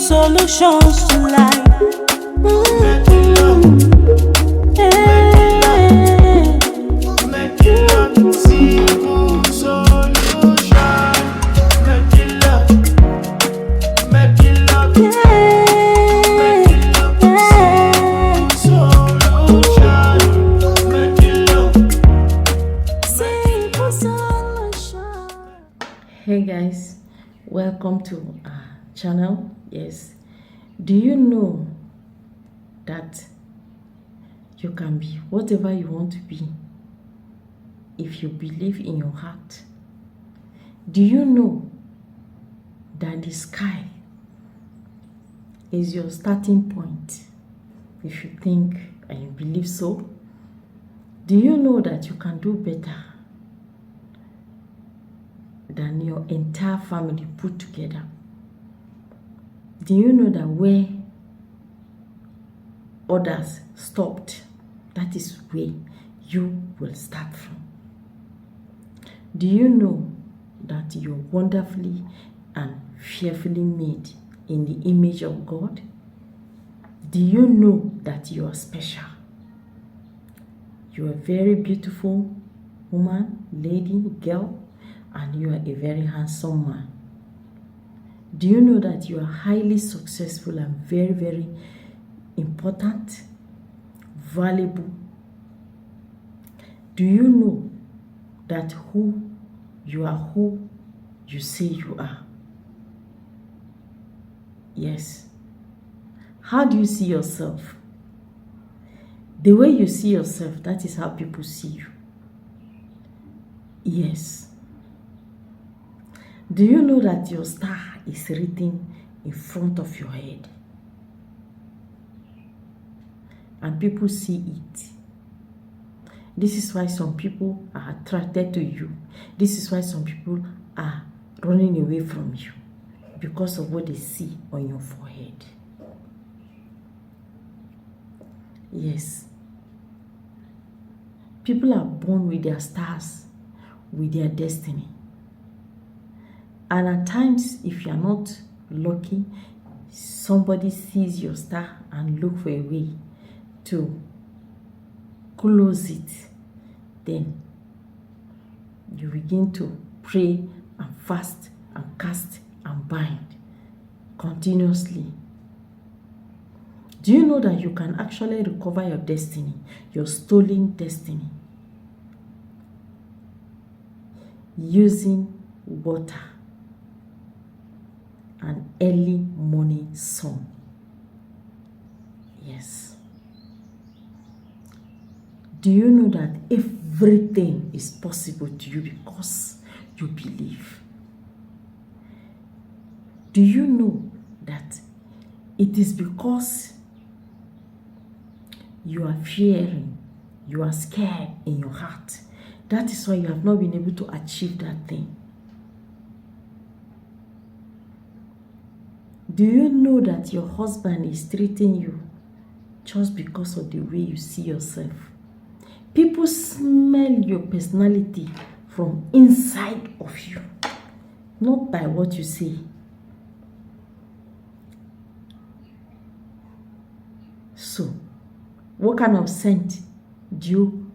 solutions to life. Mediluck, simple solution. Mediluck, Mediluck, solution. Simple solution. Hey guys, welcome to our channel. Yes, do you know that you can be whatever you want to be if you believe in your heart? Do you know that the sky is your starting point if you think and you believe so? Do you know that you can do better than your entire family put together? Do you know that where others stopped, that is where you will start from? Do you know that you're wonderfully and fearfully made in the image of God? Do you know that you are special? You are a very beautiful woman, lady, girl, and you are a very handsome man. Do you know that you are highly successful and very, very important, valuable? Do you know that who you say you are? Yes. How do you see yourself? The way you see yourself, that is how people see you. Yes. Do you know that your star is written in front of your head? And people see it. This is why some people are attracted to you. This is why some people are running away from you, because of what they see on your forehead. Yes. People are born with their stars, with their destiny. And at times, if you are not lucky, somebody sees your star and look for a way to close it. Then you begin to pray and fast and cast and bind continuously. Do you know that you can actually recover your destiny, your stolen destiny, using water and early morning sun? Yes. Do you know that everything is possible to you because you believe? Do you know that it is because you are fearing, you are scared in your heart? That is why you have not been able to achieve that thing. Do you know that your husband is treating you just because of the way you see yourself? People smell your personality from inside of you, not by what you say. So, what kind of scent do you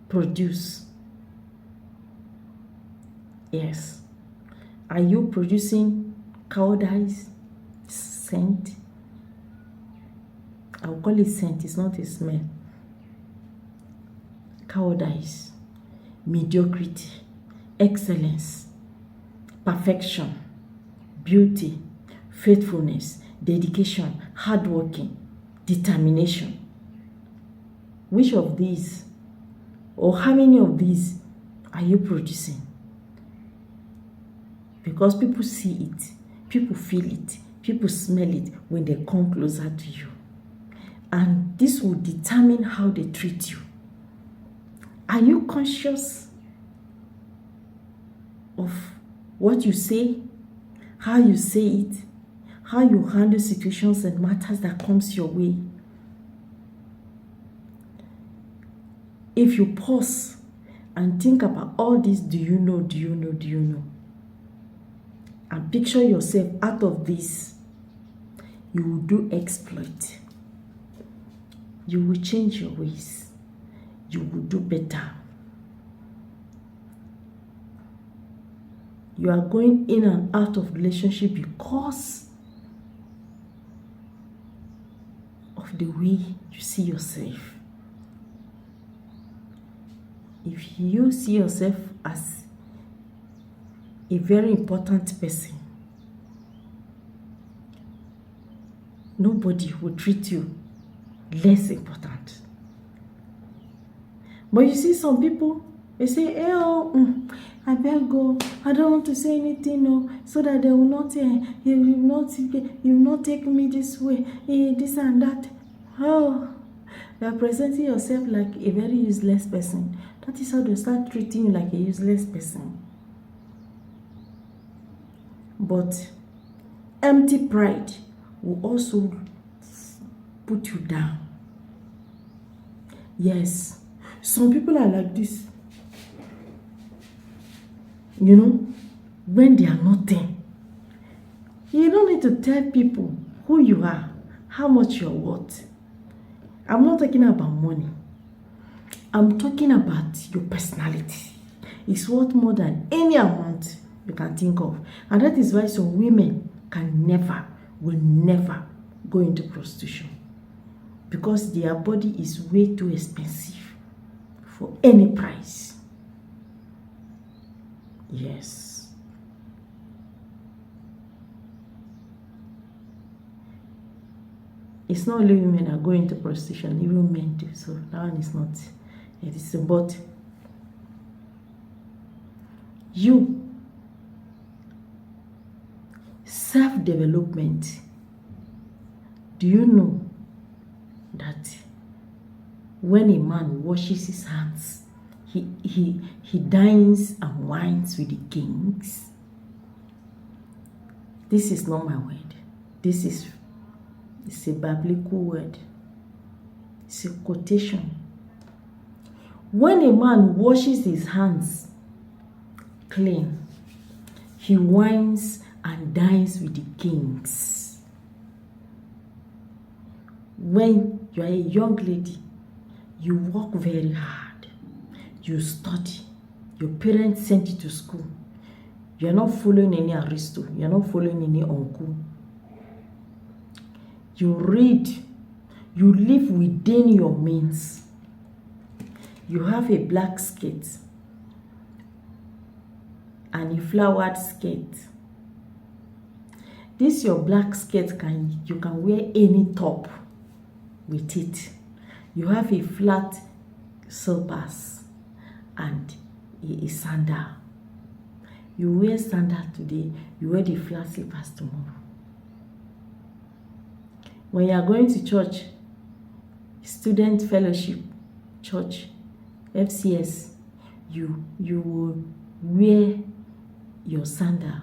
produce? Yes. Are you producing cowardice scent? I'll call it scent, it's not a smell. Cowardice, mediocrity, excellence, perfection, beauty, faithfulness, dedication, hardworking, determination. Which of these, or how many of these are you producing? Because people see it, people feel it, people smell it when they come closer to you. And this will determine how they treat you. Are you conscious of what you say, how you say it, how you handle situations and matters that comes your way? If you pause and think about all this, do you know? and picture yourself out of this, you will do exploit. You will change your ways. You will do better. You are going in and out of relationship because of the way you see yourself. If you see yourself as a very important person, nobody will treat you less important. But you see some people, they say, hey, I beg go, I don't want to say anything, no, so that they will not, you will not take me this way, this and that. Oh, you are presenting yourself like a very useless person. That is how they start treating you like a useless person. But empty pride will also put you down. Yes, some people are like this. You know, when they are nothing, you don't need to tell people who you are, how much you're worth. I'm not talking about money. I'm talking about your personality. It's worth more than any amount you can think of. And that is why some women will never go into prostitution. Because their body is way too expensive for any price. Yes. It's not only women that go into prostitution, even men do. So that one is not. It is about you. Self-development. Do you know that when a man washes his hands, he dines and wines with the kings? This is not my word. It's a biblical word. It's a quotation. When a man washes his hands clean, he wines and dines with the kings. When you are a young lady, you work very hard. You study. Your parents sent you to school. You are not following any aristo. You are not following any uncle. You read. You live within your means. You have a black skirt and a flowered skirt. This your black skirt, you can wear any top with it. You have a flat slippers and a sandal. You wear sandal today, you wear the flat slippers tomorrow. When you are going to church, student fellowship, church, FCS, you will wear your sandal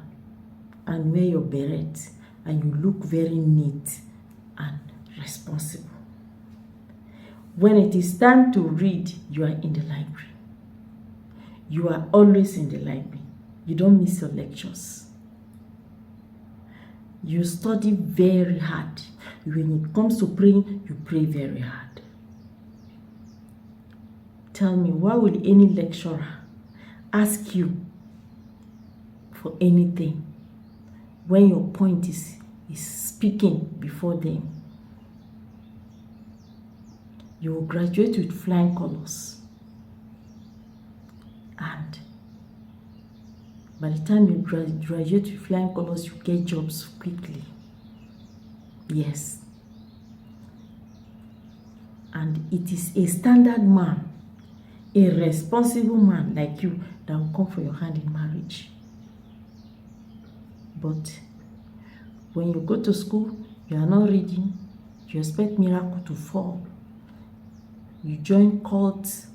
and wear your beret, and you look very neat and responsible. When it is time to read, you are in the library. You are always in the library. You don't miss your lectures. You study very hard. When it comes to praying, you pray very hard. Tell me, why would any lecturer ask you for anything when your point is speaking before them? You will graduate with flying colors, and by the time you graduate with flying colors, you get jobs quickly. Yes. And it is a standard man, a responsible man like you, that will come for your hand in marriage. But when you go to school, you are not reading, you expect miracle to fall. You join cults,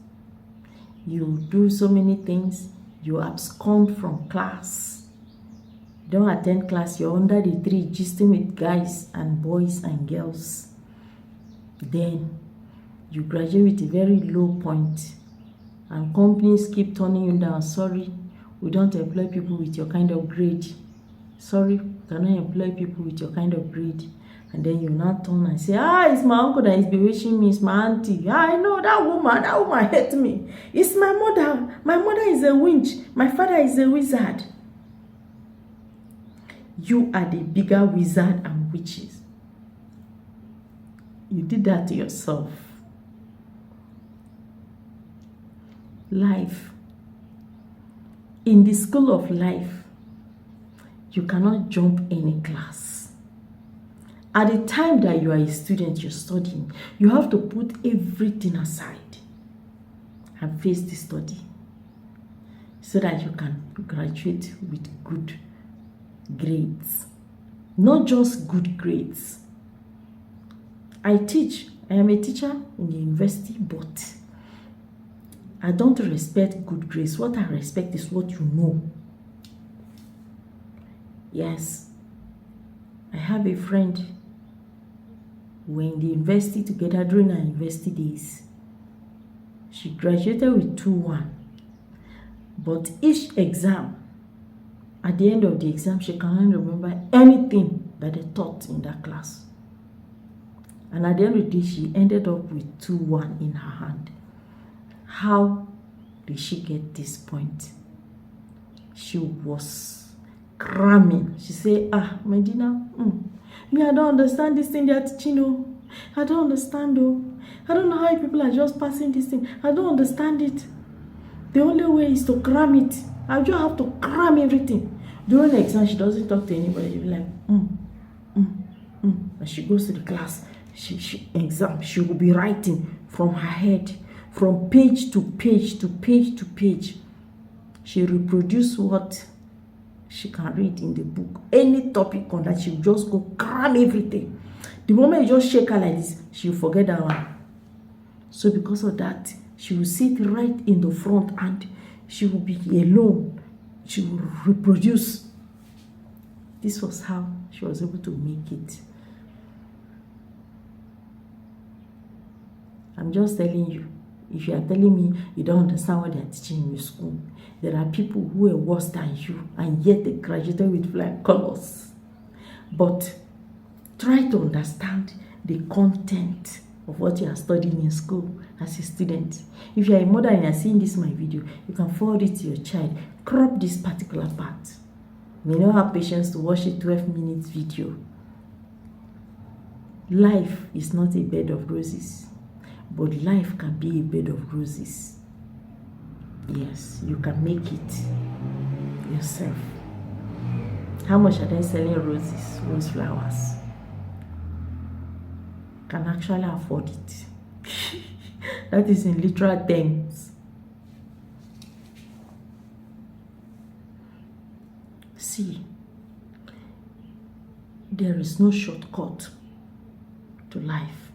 you do so many things, you abscond from class. You don't attend class, you're under the tree gisting with guys and boys and girls. Then you graduate with a very low point, and companies keep turning you down. Sorry, we don't employ people with your kind of grade. Sorry, you cannot employ people with your kind of grade. And then you now turn and say, it's my uncle that is bewitching me, it's my auntie. I know that woman hates me. It's my mother. My mother is a witch. My father is a wizard. You are the bigger wizard and witches. You did that to yourself. Life. In the school of life, you cannot jump any class. At the time that you are a student, you're studying, you have to put everything aside and face the study so that you can graduate with good grades. Not just good grades. I am a teacher in the university, but I don't respect good grades. What I respect is what you know. Yes, I have a friend. We were in the university together during our university days. She graduated with 2-1. But each exam, at the end of the exam, she cannot remember anything that they taught in that class. And at the end of the day, she ended up with 2-1 in her hand. How did she get this point? She was cramming. She said, Medina, me, I don't understand this thing they are teaching. Oh, I don't understand. Oh, I don't know how people are just passing this thing. I don't understand it. The only way is to cram it. I just have to cram everything. During the exam, she doesn't talk to anybody. She'll be like, And she goes to the class. She will be writing from her head, from page to page to page to page. She reproduces what she can read in the book. Any topic on that, she will just go cram everything. The moment you just shake her like this, she will forget that one. So because of that, she will sit right in the front and she will be alone. She will reproduce. This was how she was able to make it. I'm just telling you, if you are telling me you don't understand what they are teaching in your school, there are people who are worse than you and yet they graduated with flying colors. But try to understand the content of what you are studying in school as a student. If you are a mother and you are seeing this my video, you can forward it to your child. Crop this particular part. You may not have patience to watch a 12-minute video. Life is not a bed of roses, but life can be a bed of roses. Yes, you can make it yourself. How much are they selling roses, rose flowers? Can actually afford it. That is in literal terms. See, there is no shortcut to life.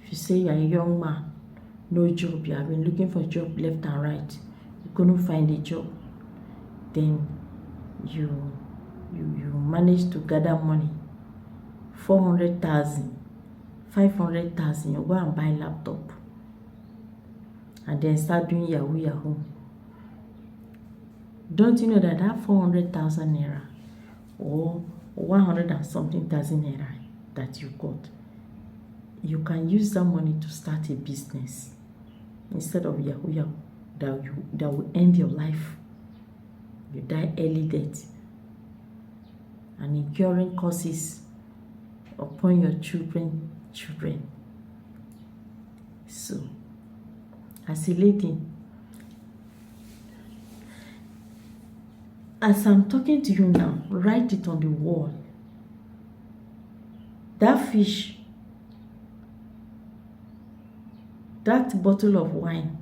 If you say you are a young man, no job, you have been looking for a job left and right, you couldn't find a job, then you manage to gather money, 400,000, 500,000, you go and buy a laptop and then start doing Yahoo. Don't you know that 400,000 naira or 100 and something thousand naira that you got, you can use that money to start a business instead of Yahoo that will end your life. You die early death and incurring causes upon your children. So, as a lady, as I'm talking to you now, write it on the wall. That fish, that bottle of wine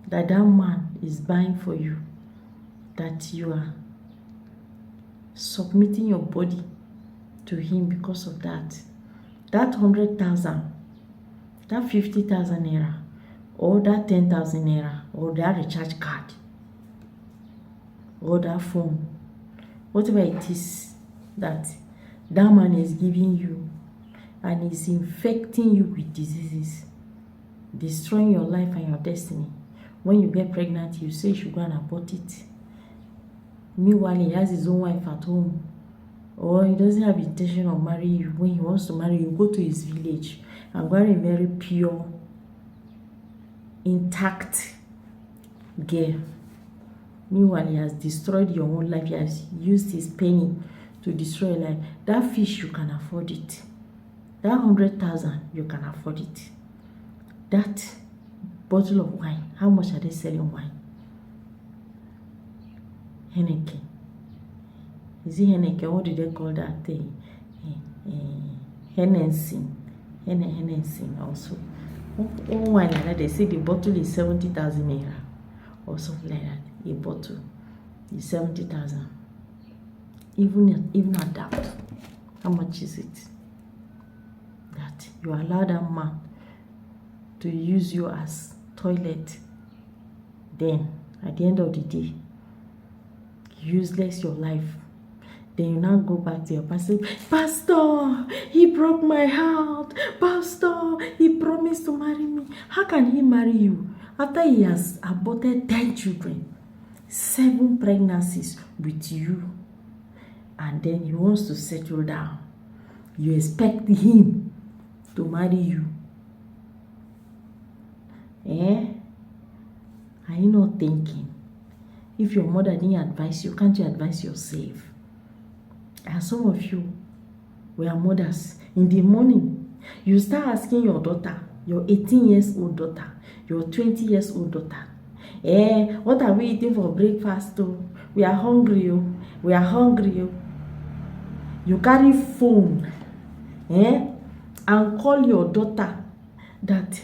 that man is buying for you, that you are submitting your body to him because of that 100,000, that 50,000 naira, or that 10,000 naira, or that recharge card, or that phone, whatever it is that man is giving you and is infecting you with diseases, destroying your life and your destiny. When you get pregnant, you say you should go and abort it. Meanwhile, he has his own wife at home. Or he doesn't have intention of marrying you. When he wants to marry you, go to his village and marry a very pure, intact girl. Meanwhile, he has destroyed your own life. He has used his penny to destroy your life. That fish, you can afford it. That 100,000, you can afford it. That bottle of wine, how much are they selling wine? Henneken. Is it Henneken? What do they call that thing? Hennessy. Hennessy also. One wine like that, they say the bottle is 70,000 naira or something like that. A bottle is 70,000. Even at that, how much is it? That you allow that man to use you as toilet. Then at the end of the day, useless your life. Then you now go back to your pastor. Pastor, he broke my heart. Pastor, he promised to marry me. How can he marry you after he has aborted 10 children, 7 pregnancies with you, and then he wants to settle down? You expect him to marry you? Are you not thinking? If your mother didn't advise you, can't you advise yourself? And some of you were mothers. In the morning, you start asking your daughter, your 18 years old daughter, your 20 years old daughter, what are we eating for breakfast? Oh? We are hungry. Oh. We are hungry. Oh. You carry phone and call your daughter that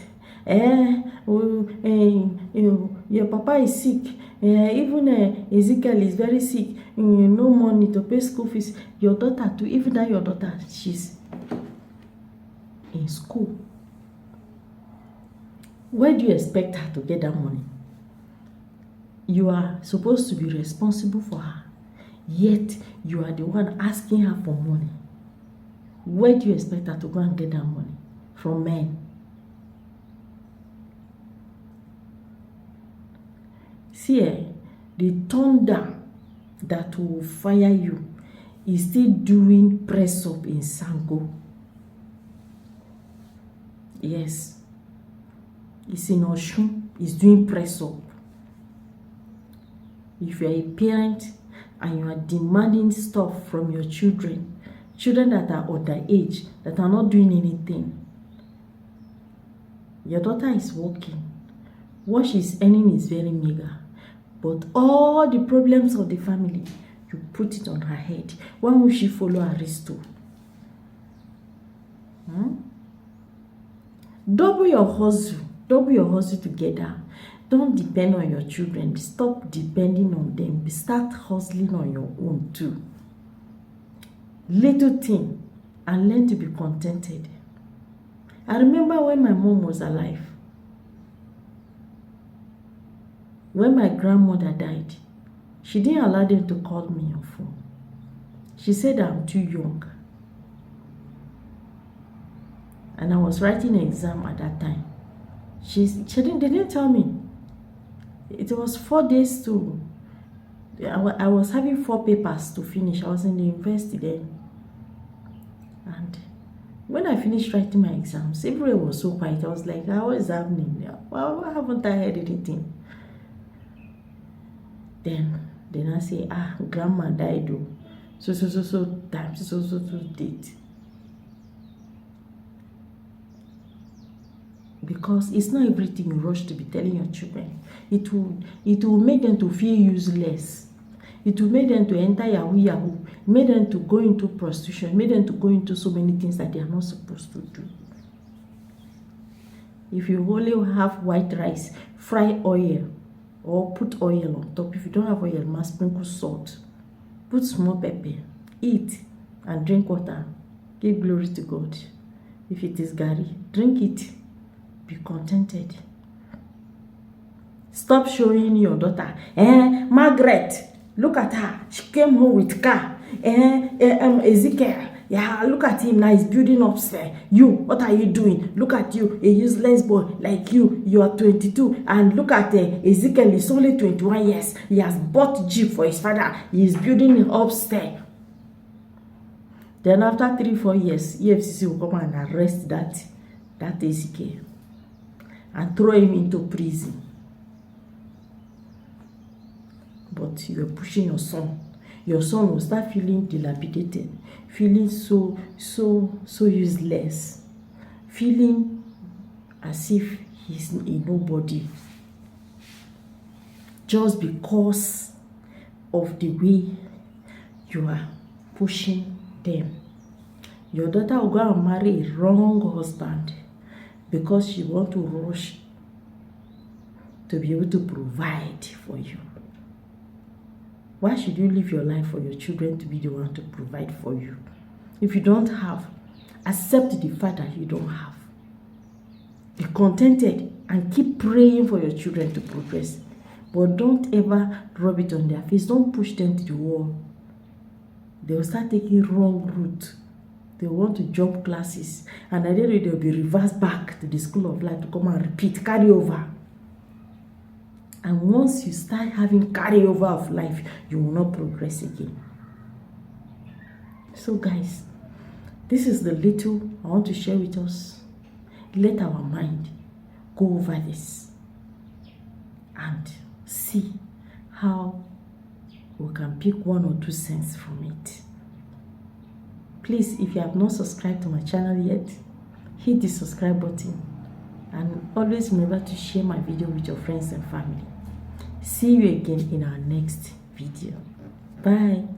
your papa is sick. Even Ezekiel is very sick. No money to pay school fees. Your daughter too, even that your daughter, she's in school. Where do you expect her to get that money? You are supposed to be responsible for her, yet you are the one asking her for money. Where do you expect her to go and get that money? From men. See, the thunder that will fire you is still doing press up in Sango. Yes. It's in Oshun. It's doing press up. If you are a parent and you are demanding stuff from your children that are underage, that are not doing anything, your daughter is working. What she's earning is very meager. But all the problems of the family, you put it on her head. Why will she follow Aristo? Double your hustle together. Don't depend on your children. Stop depending on them. Start hustling on your own too. Little thing, and learn to be contented. I remember when my mom was alive. When my grandmother died, she didn't allow them to call me on phone. She said I'm too young. And I was writing an exam at that time. They didn't tell me. It was 4 days to... I was having 4 papers to finish. I was in the university then. And when I finished writing my exams, everywhere was so quiet. I was like, what is happening? Why haven't I heard anything? Then I say, grandma died though. So time, so date. Because it's not everything you rush to be telling your children. It will make them to feel useless. It will make them to enter Yahoo, make them to go into prostitution, make them to go into so many things that they are not supposed to do. If you only have white rice, fry oil, or put oil on top. If you don't have oil, must sprinkle salt. Put small pepper. Eat and drink water. Give glory to God. If it is Gary, drink it. Be contented. Stop showing your daughter. Margaret, look at her. She came home with car. Ezekiel, yeah, look at him now, he's building upstairs. You, what are you doing? Look at you, a useless boy like you are 22, and look at Ezekiel, he's only 21 years. He has bought Jeep for his father, he is building upstairs. Then after 3-4 years, EFCC will come and arrest that Ezekiel and throw him into prison. But you are pushing your son. Your son will start feeling dilapidated, feeling so useless, feeling as if he's a nobody, just because of the way you are pushing them. Your daughter will go and marry a wrong husband because she wants to rush to be able to provide for you. Why should you live your life for your children to be the one to provide for you? If you don't have, accept the fact that you don't have. Be contented and keep praying for your children to progress. But don't ever rub it on their face. Don't push them to the wall. They will start taking wrong route. They want to jump classes. And at the end of the day, they'll be reversed back to the school of life to come and repeat, carry over. And once you start having carryover of life, you will not progress again. So guys, this is the little I want to share with us. Let our mind go over this and see how we can pick 1 or 2 cents from it. Please, if you have not subscribed to my channel yet, hit the subscribe button and always remember to share my video with your friends and family. See you again in our next video. Bye.